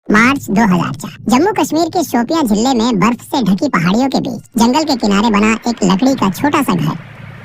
मार्च 2004 जम्मू कश्मीर के शोपियां जिले में बर्फ से ढकी पहाड़ियों के बीच जंगल के किनारे बना एक लकड़ी का छोटा सा घर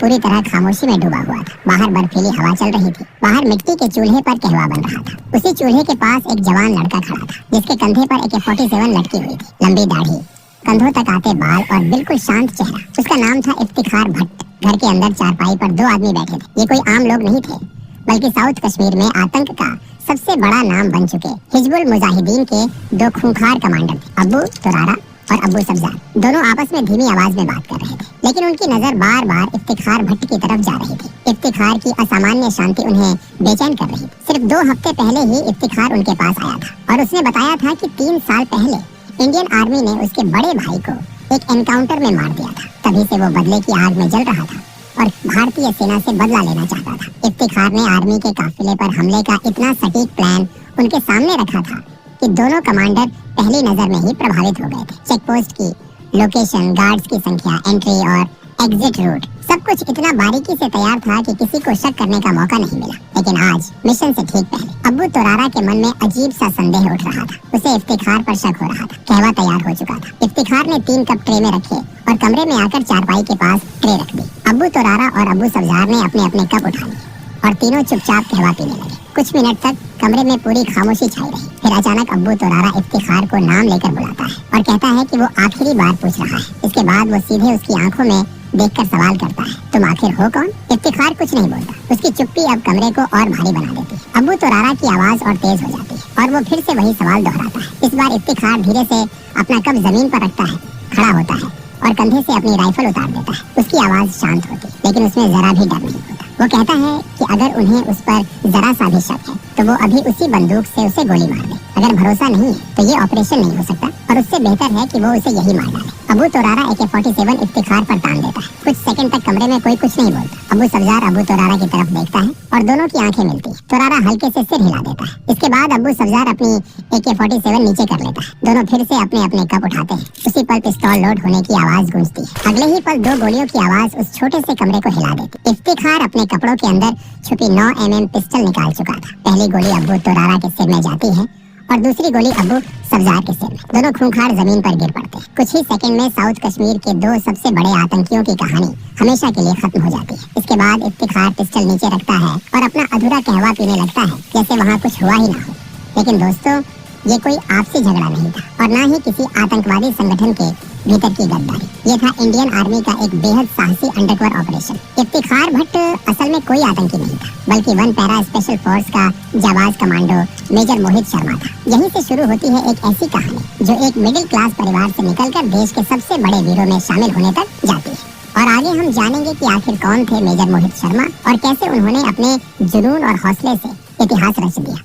पूरी तरह खामोशी में डूबा हुआ था। बाहर बर्फीली हवा चल रही थी। बाहर मिट्टी के चूल्हे पर कहवा बन रहा था। उसी चूल्हे के पास एक जवान लड़का खड़ा था जिसके कंधे पर AK-47 लटकी हुई थी। लंबी दाढ़ी, कंधों तक आते बाल और बिल्कुल शांत चेहरा। उसका नाम था इफ्तिखार भट्ट। घर के अंदर चारपाई पर 2 आदमी बैठे थे। ये कोई आम लोग नहीं थे, बल्कि साउथ कश्मीर में आतंक का सबसे बड़ा नाम बन चुके हिजबुल मुजाहिदीन के 2 खूंखार कमांडर थे, अब्बू तुरारा और अब्बू सब्जार। दोनों आपस में धीमी आवाज में बात कर रहे थे, लेकिन उनकी नजर बार बार इफ्तिखार भट्ट की तरफ जा रही थी। इफ्तिखार की असामान्य शांति उन्हें बेचैन कर रही थी। सिर्फ 2 हफ्ते पहले ही इफ्तिखार उनके पास आया था और उसने बताया था कि 3 साल पहले इंडियन आर्मी ने उसके बड़े भाई को एक एनकाउंटर में मार दिया था। तभी से वो बदले की आग में जल रहा था और भारतीय सेना से बदला लेना चाहता था। इफ्तिखार ने आर्मी के काफिले पर हमले का इतना सटीक प्लान उनके सामने रखा था कि दोनों कमांडर पहली नजर में ही प्रभावित हो गए थे। चेकपोस्ट की लोकेशन, गार्ड्स की संख्या, एंट्री और एग्जिट रूट, सब कुछ इतना बारीकी से तैयार था कि किसी को शक करने का मौका नहीं मिला। लेकिन आज मिशन से ठीक पहले अब्बू तुरारा के मन में अजीब सा संदेह उठ रहा था। उसे इफ्तिखार पर शक हो रहा था। कहवा तैयार हो चुका था। इफ्तिखार ने 3 कप ट्रे में रखे और कमरे में आकर चारपाई के पास ट्रे रख दी। अब्बू तुरारा और अब्बू सब्जार ने अपने अपने कप उठा लिए और तीनों चुपचाप कहवा पीने लगे। कुछ मिनट तक कमरे में पूरी खामोशी छाई रही। फिर अचानक अब्बू तुरारा इफ्तिखार को नाम लेकर बुलाता है और कहता है कि वो आखिरी बार पूछ रहा है। इसके बाद वो सीधे उसकी आंखों में देखकर सवाल करता है, तुम आखिर हो कौन? इफ्तिखार कुछ नहीं बोलता। उसकी चुप्पी अब कमरे को और भारी बना देती है। अब्बू तुरारा की आवाज और तेज हो जाती है और वो फिर से वही सवाल दोहराता है। इस बार इफ्तिखार धीरे से अपना कप जमीन पर रखता है, खड़ा होता है और कंधे से अपनी राइफल उतार देता है। उसकी आवाज शांत होती है, लेकिन उसमें जरा भी डर नहीं होता। वो कहता है कि अगर उन्हें उस पर जरा सा भी शक है तो वो अभी उसी बंदूक से उसे गोली मार दे। अगर भरोसा नहीं है तो ये ऑपरेशन नहीं हो सकता और उससे बेहतर है कि वो उसे यही मार डाले। अब्बू तुरारा AK-47 इफ्तिखार पर तान देता है। कुछ सेकंड तक कमरे में कोई कुछ नहीं बोलता। अब्बू सब्जार अब्बू तुरारा की तरफ देखता है और दोनों की आंखें मिलती है। तुरारा हल्के से सिर हिला देता है। इसके बाद अब्बू सब्जार अपनी AK-47 नीचे कर लेता है। दोनों फिर से अपने अपने कप उठाते हैं। उसी पल पिस्तौल लोड होने की आवाज गूंजती है। अगले ही पल 2 गोलियों की आवाज उस छोटे से कमरे को हिला देती। इफ्तिखार अपने कपड़ों के अंदर छुपी 9 mm पिस्टल निकाल चुका था। पहली गोली अब्बू तुरारा के सिर में जाती है और दूसरी गोली अब्बू सब्जार के सिर में। दोनों खूंखार जमीन पर गिर पड़ते हैं। कुछ ही सेकंड में साउथ कश्मीर के 2 सबसे बड़े आतंकियों की कहानी हमेशा के लिए खत्म हो जाती है। इसके बाद इफ्तिखार पिस्टल नीचे रखता है और अपना अधूरा कहवा पीने लगता है, जैसे वहाँ कुछ हुआ ही ना हो। लेकिन दोस्तों, ये कोई आपसी झगड़ा नहीं था और ना ही किसी आतंकवादी संगठन के भीतर की गद्दारी। ये था इंडियन आर्मी का एक बेहद साहसी अंडरकवर ऑपरेशन। इफ्तिखार भट्ट असल में कोई आतंकी नहीं था, बल्कि 1 पैरा स्पेशल फोर्स का जाबाज कमांडो मेजर मोहित शर्मा था। यहीं से शुरू होती है एक ऐसी कहानी जो एक मिडिल क्लास परिवार से निकलकर देश के सबसे बड़े वीरों में शामिल होने तक जाती है। और आगे हम जानेंगे कि आखिर कौन थे मेजर मोहित शर्मा और कैसे उन्होंने अपने जुनून और हौसले से इतिहास रच दिया।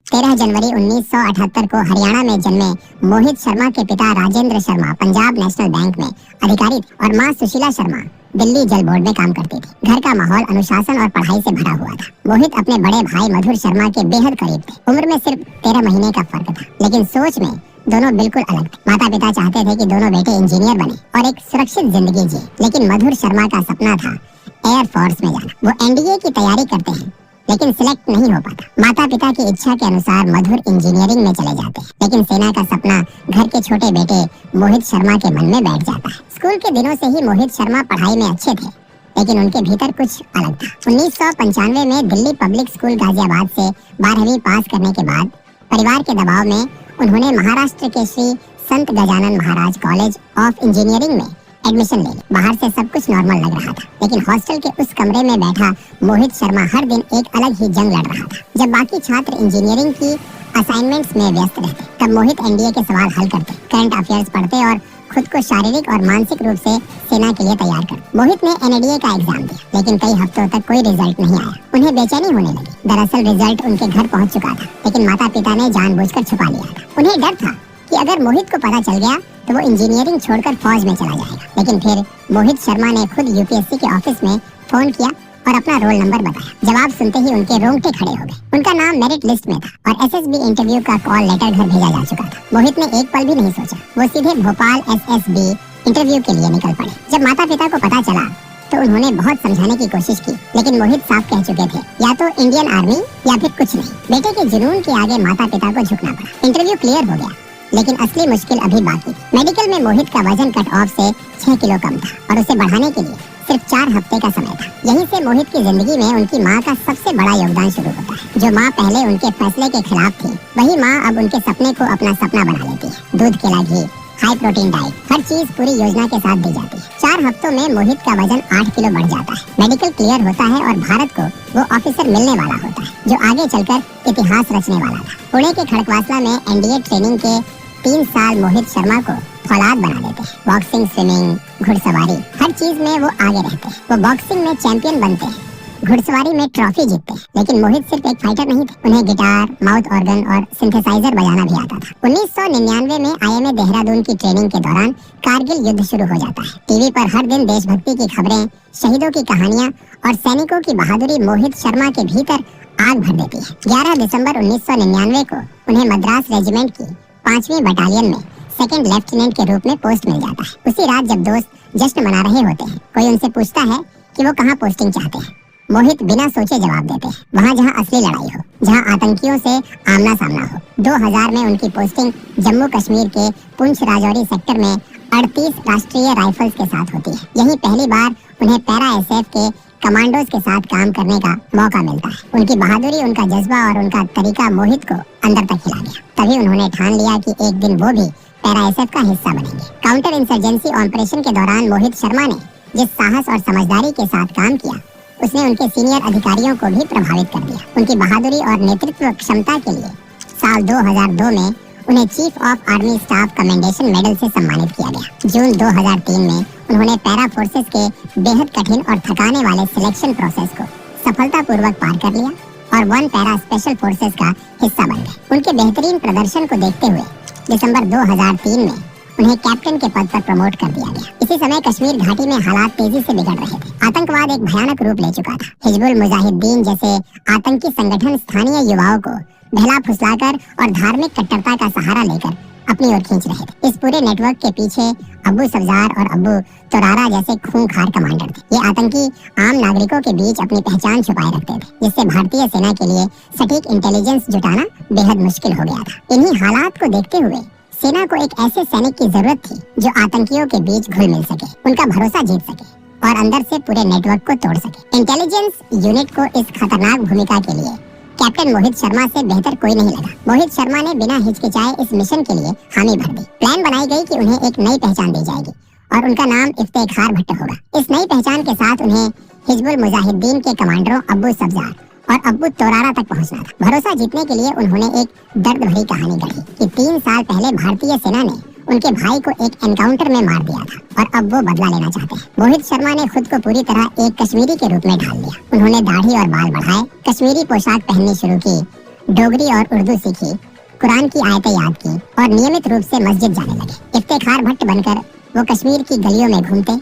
13 जनवरी 1978 को हरियाणा में जन्मे मोहित शर्मा के पिता राजेंद्र शर्मा पंजाब नेशनल बैंक में अधिकारी थे और मां सुशीला शर्मा दिल्ली जल बोर्ड में काम करती थी। घर का माहौल अनुशासन और पढ़ाई से भरा हुआ था। मोहित अपने बड़े भाई मधुर शर्मा के बेहद करीब थे। उम्र में सिर्फ 13 महीने का फर्क था, लेकिन सोच में दोनों बिल्कुल अलग थे। माता पिता चाहते थे कि दोनों बेटे इंजीनियर बने और एक सुरक्षित जिंदगी जिए, लेकिन मधुर शर्मा का सपना था एयर फोर्स में जाना। वो NDA की तैयारी करते हैं, लेकिन सिलेक्ट नहीं हो पाता। माता पिता की इच्छा के अनुसार मधुर इंजीनियरिंग में चले जाते हैं, लेकिन सेना का सपना घर के छोटे बेटे मोहित शर्मा के मन में बैठ जाता है। स्कूल के दिनों से ही मोहित शर्मा पढ़ाई में अच्छे थे, लेकिन उनके भीतर कुछ अलग था। 1995 में दिल्ली पब्लिक स्कूल गाजियाबाद से 12वीं पास करने के बाद परिवार के दबाव में उन्होंने महाराष्ट्र के श्री संत Gajanan Maharaj college of engineering में एडमिशन ले ली। बाहर से सब कुछ नॉर्मल लग रहा था, लेकिन हॉस्टल के उस कमरे में बैठा मोहित शर्मा हर दिन एक अलग ही जंग लड़ रहा था। जब बाकी छात्र इंजीनियरिंग की असाइनमेंट्स में व्यस्त रहते, तब मोहित NDA के सवाल हल करते, करंट अफेयर्स पढ़ते और खुद को शारीरिक और मानसिक रूप से सेना के लिए तैयार कर। मोहित ने NDA का एग्जाम दिया, लेकिन कई हफ्तों तक कोई रिजल्ट नहीं आया। उन्हें बेचैनी होने लगी। दरअसल रिजल्ट उनके घर पहुंच चुका था, लेकिन माता पिता ने जानबूझकर छुपा लिया था। उन्हें डर था कि अगर मोहित को पता चल गया तो वो इंजीनियरिंग छोड़कर फौज में चला जाएगा। लेकिन फिर मोहित शर्मा ने खुद UPSC के ऑफिस में फोन किया और अपना रोल नंबर बताया। जवाब सुनते ही उनके रोंगटे खड़े हो गए। उनका नाम मेरिट लिस्ट में था और SSB इंटरव्यू का कॉल लेटर घर भेजा जा चुका था। मोहित ने एक पल भी नहीं सोचा, वो सीधे भोपाल SSB इंटरव्यू के लिए निकल पड़े। जब माता पिता को पता चला तो उन्होंने बहुत समझाने की कोशिश की, लेकिन मोहित साफ कह चुके थे, या तो इंडियन आर्मी या फिर कुछ नहीं। बेटे के जुनून के आगे माता पिता को झुकना पड़ा। इंटरव्यू क्लियर हो गया, लेकिन असली मुश्किल अभी बाकी थी। मेडिकल में मोहित का वजन कट ऑफ से 6 किलो कम था और उसे बढ़ाने के लिए सिर्फ 4 हफ्ते का समय था। यहीं से मोहित की जिंदगी में उनकी माँ का सबसे बड़ा योगदान शुरू होता है। जो माँ पहले उनके फैसले के खिलाफ थी, वही माँ अब उनके सपने को अपना सपना बना लेती है। दूध, केला, घी, हाई प्रोटीन डाइट, हर चीज पूरी योजना के साथ दी जाती है। 4 हफ्तों में मोहित का वजन 8 किलो बढ़ जाता है। मेडिकल क्लियर होता है और भारत को वो ऑफिसर मिलने वाला होता है जो आगे चलकर इतिहास रचने वाला था। पुणे के खड़कवासला में एनडीए ट्रेनिंग के 3 साल मोहित शर्मा को फौलाद बना देते हैं। बॉक्सिंग, स्विमिंग, घुड़सवारी, हर चीज में वो आगे रहते हैं। वो बॉक्सिंग में चैंपियन बनते हैं, घुड़सवारी में ट्रॉफी जीतते हैं। लेकिन मोहित सिर्फ एक फाइटर नहीं थे, उन्हें गिटार, माउथ ऑर्गन और सिंथेसाइजर बजाना भी आता था। 1999 में आईएमए देहरादून की ट्रेनिंग के दौरान कारगिल युद्ध शुरू हो जाता है। टीवी पर हर दिन देशभक्ति की खबरें, शहीदों की कहानियां और सैनिकों की बहादुरी मोहित शर्मा के भीतर आग भर देती है। 11 दिसंबर 1999 को उन्हें मद्रास रेजिमेंट की 5वीं बटालियन में सेकंड लेफ्टिनेंट के रूप में पोस्ट मिल जाता है। उसी रात जब दोस्त जश्न मना रहे होते हैं, कोई उनसे पूछता है कि वो कहाँ पोस्टिंग चाहते हैं। मोहित बिना सोचे जवाब देते हैं, वहाँ जहाँ असली लड़ाई हो, जहाँ आतंकियों से आमना सामना हो। 2000 में उनकी पोस्टिंग जम्मू कश्मीर के पुंछ राजौरी सेक्टर में 38 राष्ट्रीय राइफल्स के साथ होती है। यही पहली बार उन्हें पैरा एसएफ के कमांडोज के साथ काम करने का मौका मिलता है। उनकी बहादुरी, उनका जज्बा और उनका तरीका मोहित को अंदर तक खिला गया। तभी उन्होंने ठान लिया कि एक दिन वो भी पैरा एसएफ का हिस्सा बनेंगे। काउंटर इंसर्जेंसी ऑपरेशन के दौरान मोहित शर्मा ने जिस साहस और समझदारी के साथ काम किया, उसने उनके सीनियर अधिकारियों को भी प्रभावित कर दिया। उनकी बहादुरी और नेतृत्व क्षमता के लिए साल 2002 में उन्हें chief of army staff commendation medal से सम्मानित किया गया। जून 2003 में उन्होंने पैरा फोर्सेस के बेहद कठिन और थकाने वाले सिलेक्शन प्रोसेस को सफलतापूर्वक पार कर लिया और 1 पैरा स्पेशल फोर्सेस का हिस्सा बन गए। उनके बेहतरीन प्रदर्शन को देखते हुए दिसंबर 2003 में उन्हें कैप्टन के पद पर प्रमोट कर दिया गया। इसी समय कश्मीर घाटी में हालात तेजी से बिगड़ रहे थे। आतंकवाद एक भयानक रूप ले चुका था। हिजबुल मुजाहिदीन जैसे आतंकी संगठन स्थानीय युवाओं को बहला फुसलाकर और धार्मिक कट्टरता का सहारा लेकर अपनी ओर खींच रहे थे। इस पूरे नेटवर्क के पीछे अब्बू सब्जार और अब्बू तोरारा जैसे खूंखार कमांडर थे। ये आतंकी आम नागरिकों के बीच अपनी पहचान छुपाए रखते थे, जिससे भारतीय सेना के लिए सटीक इंटेलिजेंस जुटाना बेहद मुश्किल हो गया था। इन्हीं हालात को देखते हुए सेना को एक ऐसे सैनिक की जरूरत थी जो आतंकियों के बीच घुल मिल सके, उनका भरोसा जीत सके और अंदर से पूरे नेटवर्क को तोड़ सके। इंटेलिजेंस यूनिट को इस खतरनाक भूमिका के लिए कैप्टन मोहित शर्मा से बेहतर कोई नहीं लगा। मोहित शर्मा ने बिना हिचकिचाए इस मिशन के लिए हामी भर दी। प्लान बनाई गई कि उन्हें एक नई पहचान दी जाएगी और उनका नाम इफ्तेखार भट्ट होगा। इस नई पहचान के साथ उन्हें हिजबुल मुजाहिदीन के कमांडरों अब्बू सब्जार और अब्बू तोरारा तक पहुंचना था। भरोसा जीतने के लिए उन्होंने एक दर्द भरी कहानी गढ़ी कि 3 साल पहले भारतीय सेना ने उनके भाई को एक एनकाउंटर में मार दिया था और अब वो बदला लेना चाहते हैं। मोहित शर्मा ने खुद को पूरी तरह एक कश्मीरी के रूप में ढाल लिया। उन्होंने दाढ़ी और बाल बढ़ाए, कश्मीरी पोशाक पहननी शुरू की, डोगरी और उर्दू सीखी, कुरान की आयतें याद की और नियमित रूप से मस्जिद जाने लगे। इफ्तेखार भट्ट बनकर वो कश्मीर की गलियों में घूमते,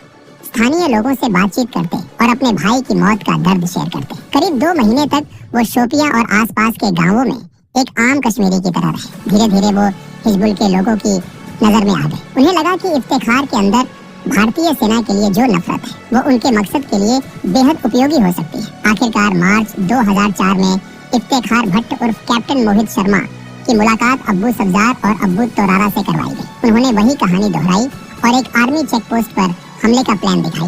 स्थानीय लोगों से बातचीत करते और अपने भाई की मौत का दर्द शेयर करते। करीब 2 महीने तक वो शोपियां और आसपास के गांवों में एक आम कश्मीरी की तरह रहे। धीरे धीरे वो हिजबुल के लोगों की नजर में आ गए। उन्हें लगा कि इफ्तेखार के अंदर भारतीय सेना के लिए जो नफरत है वो उनके मकसद के लिए बेहद उपयोगी हो सकती है। आखिरकार मार्च 2004 में इफ्तेखार भट्ट उर्फ कैप्टन मोहित शर्मा की मुलाकात अब्बू सब्जार और अब्बू तोरारा से करवाई गई। उन्होंने वही कहानी दोहराई और एक आर्मी चेक पोस्ट पर हमले का प्लान दिखाई,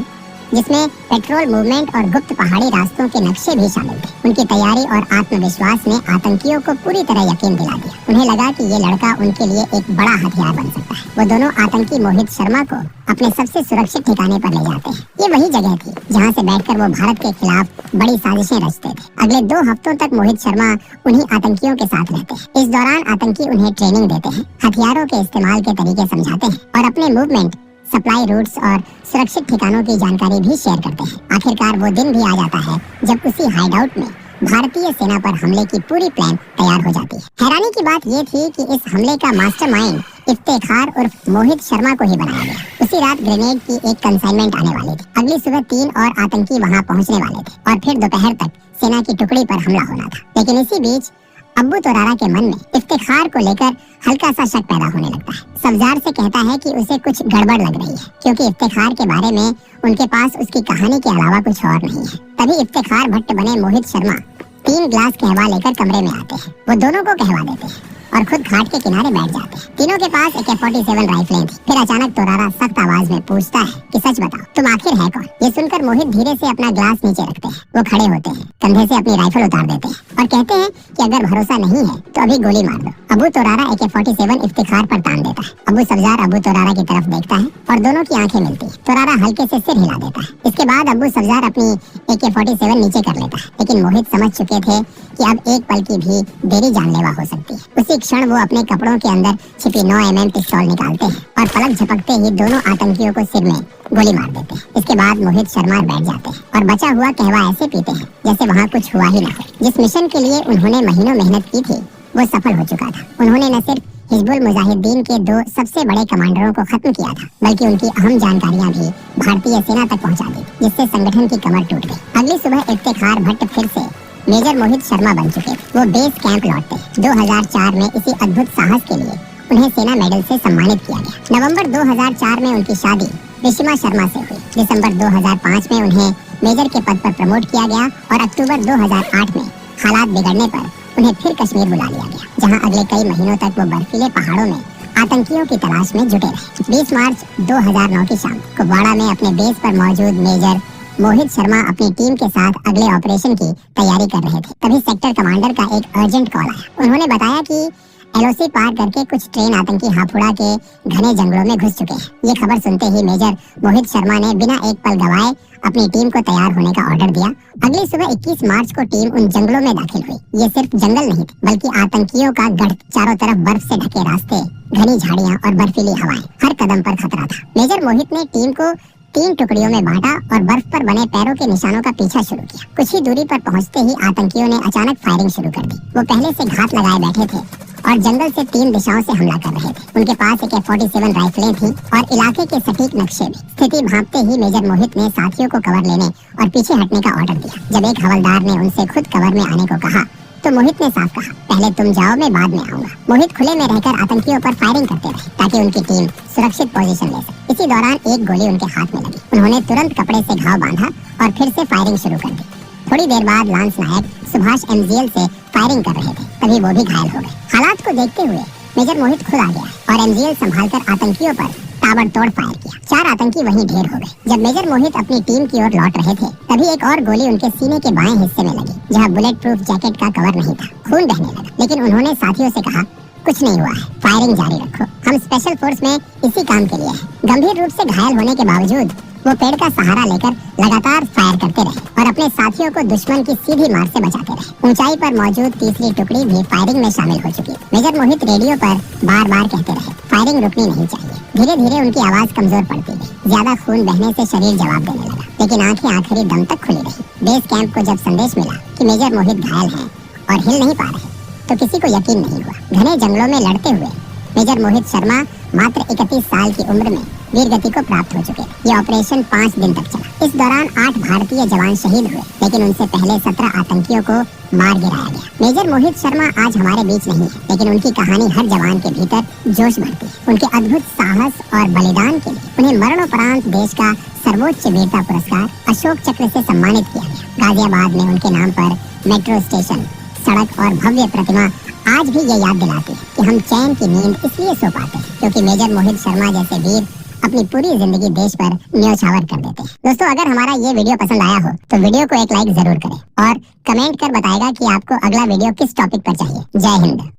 जिसमें पेट्रोल मूवमेंट और गुप्त पहाड़ी रास्तों के नक्शे भी शामिल थे। उनकी तैयारी और आत्मविश्वास ने आतंकियों को पूरी तरह यकीन दिला दिया। उन्हें लगा कि ये लड़का उनके लिए एक बड़ा हथियार बन सकता है। वो दोनों आतंकी मोहित शर्मा को अपने सबसे सुरक्षित ठिकाने पर ले जाते हैं। ये वही जगह थी जहाँ से बैठकर वो भारत के खिलाफ बड़ी साजिशें रचते थे। अगले 2 हफ्तों तक मोहित शर्मा उन्हीं आतंकियों के साथ रहते हैं। इस दौरान आतंकी उन्हें ट्रेनिंग देते हैं, हथियारों के इस्तेमाल के तरीके समझाते हैं और अपने मूवमेंट, सप्लाई रूट्स और सुरक्षित ठिकानों की जानकारी भी शेयर करते हैं। आखिरकार वो दिन भी आ जाता है जब उसी हाइडआउट में भारतीय सेना पर हमले की पूरी प्लान तैयार हो जाती है। हैरानी की बात ये थी कि इस हमले का मास्टरमाइंड इफ्तेखार उर्फ मोहित शर्मा को ही बनाया गया। उसी रात ग्रेनेड की एक कंसाइनमेंट आने वाली थी। अगली सुबह 3 और आतंकी वहां पहुंचने वाले थे और फिर दोपहर तक सेना की टुकड़ी पर हमला होना था। लेकिन इसी बीच अब्बू तोरारा के मन में इफ्तिखार को लेकर हल्का सा शक पैदा होने लगता है। सब्जार से कहता है कि उसे कुछ गड़बड़ लग रही है, क्योंकि इफ्तिखार के बारे में उनके पास उसकी कहानी के अलावा कुछ और नहीं है। तभी इफ्तिखार भट्ट बने मोहित शर्मा 3 ग्लास कहवा लेकर कमरे में आते हैं। वो दोनों को कहवा देते हैं और खुद खाट के किनारे बैठ जाते हैं। तीनों के पास AK-47 राइफलें थी। फिर अचानक तोरारा सख्त आवाज में पूछता है कि सच बताओ, तुम आखिर है कौन? ये सुनकर मोहित धीरे से अपना ग्लास नीचे रखते हैं। वो खड़े होते हैं, कंधे से अपनी राइफल उतार देते हैं और कहते हैं कि अगर भरोसा नहीं है तो अभी गोली मार दो। अबू तोरारा AK-47 इफ्तिखार पर तान देता है। अबू सब्जार अबू तोरारा की तरफ देखता है और दोनों की आंखें मिलती है। तोरारा हल्के से सिर हिला देता है। इसके बाद अबू सब्जार अपनी AK-47 नीचे कर लेता है, लेकिन मोहित समझ चुके थे कि अब एक पल की भी देरी जानलेवा हो सकती है। उसी क्षण वो अपने कपड़ों के अंदर छिपी 9mm पिस्तौल निकालते हैं और पलक झपकते ही दोनों आतंकियों को सिर में गोली मार देते हैं। इसके बाद मोहित शर्मा बैठ जाते हैं और बचा हुआ कहवा ऐसे पीते हैं जैसे वहाँ कुछ हुआ ही न हो। जिस मिशन के लिए उन्होंने महीनों मेहनत की थी वो सफल हो चुका था। उन्होंने न सिर्फ हिजबुल मुजाहिदीन के 2 सबसे बड़े कमांडरों को खत्म किया था, बल्कि उनकी अहम जानकारियां भी भारतीय सेना तक पहुंचा दी, जिससे संगठन की कमर टूट गई। अगली सुबह इफ्तिखार भट्ट फिर से मेजर मोहित शर्मा बन चुके। वो बेस कैंप लौटते। 2004 में इसी अद्भुत साहस के लिए उन्हें सेना मेडल से सम्मानित किया गया। नवंबर 2004 में उनकी शादी ऋषिमा शर्मा से हुई। दिसंबर 2005 में उन्हें मेजर के पद पर प्रमोट किया गया और अक्टूबर 2008 में हालात बिगड़ने पर उन्हें फिर कश्मीर बुला लिया गया, जहां अगले कई महीनों तक वो बर्फीले पहाड़ों में आतंकियों की तलाश में जुटे रहे। 20 मार्च 2009 की शाम कुपवाड़ा में अपने बेस पर मौजूद मेजर मोहित शर्मा अपनी टीम के साथ अगले ऑपरेशन की तैयारी कर रहे थे। तभी सेक्टर कमांडर का एक अर्जेंट कॉल आया। उन्होंने बताया कि LOC पार करके कुछ ट्रेन आतंकी हापुड़ा के घने जंगलों में घुस चुके हैं। ये खबर सुनते ही मेजर मोहित शर्मा ने बिना एक पल गवाए अपनी टीम को तैयार होने का ऑर्डर दिया। अगली सुबह 21 मार्च को टीम उन जंगलों में दाखिल हुई। ये सिर्फ जंगल नहीं थे, बल्कि आतंकियों का गढ़। चारों तरफ बर्फ से ढके रास्ते, घनी झाड़ियां और बर्फीली हवाएं, हर कदम पर खतरा था। मेजर मोहित ने टीम को 3 टुकड़ियों में बांटा और बर्फ पर बने पैरों के निशानों का पीछा शुरू किया। कुछ ही दूरी पर पहुंचते ही आतंकियों ने अचानक फायरिंग शुरू कर दी। वो पहले से घात लगाए बैठे थे और जंगल से 3 दिशाओं से हमला कर रहे थे। उनके पास AK-47 राइफलें थी और इलाके के सटीक नक्शे भी। स्थिति भांपते ही मेजर मोहित ने साथियों को कवर लेने और पीछे हटने का ऑर्डर दिया। जब एक हवलदार ने उनसे खुद कवर में आने को कहा तो मोहित ने साफ कहा, पहले तुम जाओ, मैं बाद में आऊंगा। मोहित खुले में रहकर आतंकियों पर फायरिंग करते रहे ताकि उनकी टीम सुरक्षित पोजीशन ले सके। इसी दौरान एक गोली उनके हाथ में लगी। उन्होंने तुरंत कपड़े से घाव बांधा और फिर से फायरिंग शुरू कर दी। थोड़ी देर बाद लांस नायक सुभाष MGL से फायरिंग कर रहे थे, तभी वो भी घायल हो गए। हालात को देखते हुए मेजर मोहित खुद आ गया और MGL संभालकर आतंकियों पर ताबड़तोड़ फायर किया। 4 आतंकी वहीं ढेर हो गए। जब मेजर मोहित अपनी टीम की ओर लौट रहे थे, तभी एक और गोली उनके सीने के बाएं हिस्से में लगी, जहां बुलेट प्रूफ जैकेट का कवर नहीं था। खून बहने लगा, लेकिन उन्होंने साथियों से कहा, कुछ नहीं हुआ है, फायरिंग जारी रखो, हम स्पेशल फोर्स में इसी काम के लिए हैं। गंभीर रूप से घायल होने के बावजूद वो पेड़ का सहारा लेकर लगातार फायर करते रहे और अपने साथियों को दुश्मन की सीधी मार से बचाते रहे। ऊंचाई पर मौजूद तीसरी टुकड़ी भी फायरिंग में शामिल हो चुकी। मेजर मोहित रेडियो पर बार बार कहते रहे, फायरिंग रुकनी नहीं चाहिए। धीरे धीरे उनकी आवाज कमजोर पड़ती गई। ज्यादा खून बहने से शरीर जवाब देने लगा, लेकिन आंखें आखिरी दम तक खुली रही। बेस कैंप को जब संदेश मिला कि मेजर मोहित घायल हैं और हिल नहीं पा रहे, तो किसी को यकीन नहीं हुआ। घने जंगलों में लड़ते हुए मेजर मोहित शर्मा मात्र 31 साल की उम्र में वीर गति को प्राप्त हो चुके। ये ऑपरेशन 5 दिन तक चला। इस दौरान 8 भारतीय जवान शहीद हुए, लेकिन उनसे पहले 17 आतंकियों को मार गिराया गया। मेजर मोहित शर्मा आज हमारे बीच नहीं है, लेकिन उनकी कहानी हर जवान के भीतर जोश भरती है। उनके अद्भुत साहस और बलिदान के लिए उन्हें मरणोपरांत देश का सर्वोच्च वीरता पुरस्कार अशोक चक्र से सम्मानित किया गया। गाजियाबाद में उनके नाम पर मेट्रो स्टेशन, सड़क और भव्य प्रतिमा आज भी ये याद दिलाती है कि हम चैन की नींद इसलिए सो पाते हैं क्योंकि मेजर मोहित शर्मा जैसे वीर अपनी पूरी जिंदगी देश पर न्योछावर कर देते हैं। दोस्तों, अगर हमारा ये वीडियो पसंद आया हो तो वीडियो को एक लाइक जरूर करें और कमेंट कर बताएगा कि आपको अगला वीडियो किस टॉपिक पर चाहिए। जय हिंद।